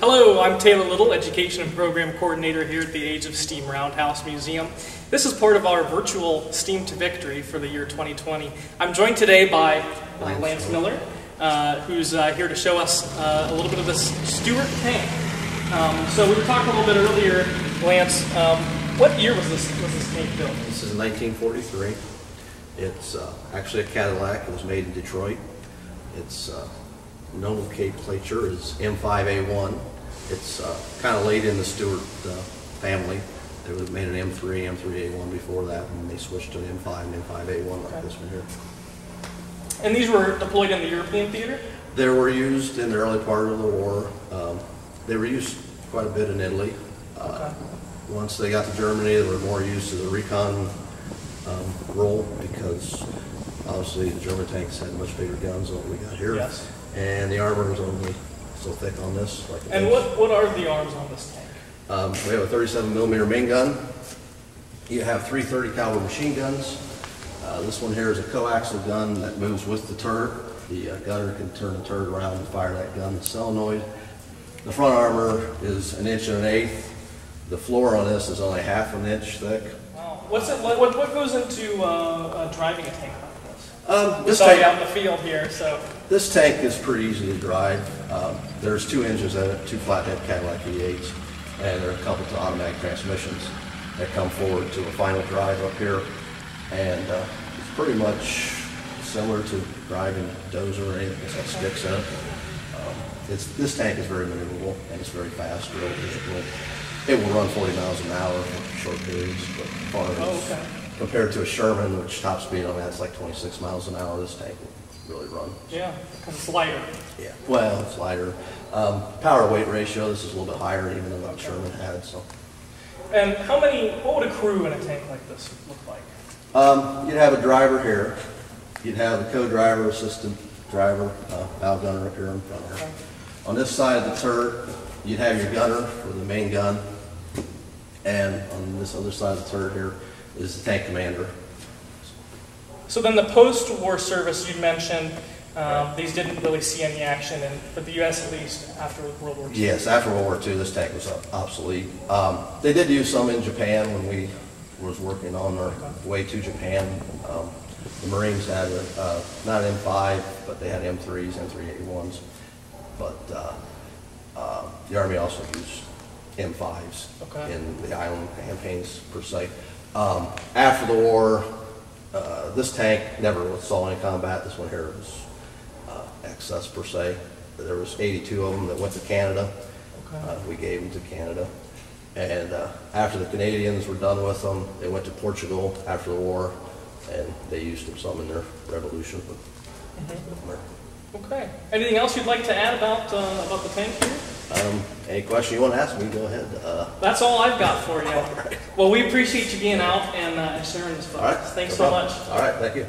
Hello, I'm Taylor Little, Education and Program Coordinator here at the Age of Steam Roundhouse Museum. This is part of our virtual Steam to Victory for the year 2020. I'm joined today by Lance Miller, who's here to show us a little bit of this Stuart Tank. So we were talking a little bit earlier, Lance, what year was this tank built? This is 1943. It's actually a Cadillac. It was made in Detroit. Its nomenclature is M5A1. It's kind of late in the Stuart family. They made an M3, M3A1 before that, and they switched to an M5 and M5A1 like this one here. And these were deployed in the European theater? They were used in the early part of the war. They were used quite a bit in Italy. Once they got to Germany, they were more used to the recon role because obviously the German tanks had much bigger guns than what we got here. Yes. And the armor was only so thick on this. And what are the arms on this tank? We have a 37mm main gun. You have 3 30 caliber machine guns. This one here is a coaxial gun that moves with the turret. The gunner can turn the turret around and fire that gun with solenoid. The front armor is 1 1/8 inches. The floor on this is only 1/2 inch thick. Wow. What goes into driving a tank like this? This tank tank out in the field here, so. This tank is pretty easy to drive. There's 2 engines in it, 2 flathead Cadillac V8s, and there are a couple of automatic transmissions that come forward to a final drive up here. And it's pretty much similar to driving a dozer or anything that's got sticks in it. This tank is very maneuverable and it's very fast. It will run 40 miles an hour for short periods, but far as compared to a Sherman, which top speed on that's like 26 miles an hour, this tank will really run. Yeah, because it's lighter. Yeah, well, it's lighter. Power to weight ratio, this is a little bit higher even than what Sherman had. So. And what would a crew in a tank like this look like? You'd have a driver here. You'd have a co-driver, assistant driver, bow gunner up here in front here. On this side of the turret, you'd have your gunner for the main gun, and on this other side of the turret here is the tank commander. So then the post-war service you mentioned, these didn't really see any action, for the U.S. at least, after World War II. Yes, after World War II, this tank was obsolete. They did use some in Japan when we was working on our way to Japan. The Marines had not an M5, but they had M3s, M3A1s. But the Army also used M5s in the island campaigns per se. After the war, this tank never saw any combat. This one here was excess per se. There was 82 of them that went to Canada. We gave them to Canada. And after the Canadians were done with them, they went to Portugal after the war, and they used them some in their revolution. Okay. Anything else you'd like to add about the tank here? Any question you want to ask me, go ahead. That's all I've got for you. All right. Well, we appreciate you being out and sharing this with us. Thanks so much. All right, thank you.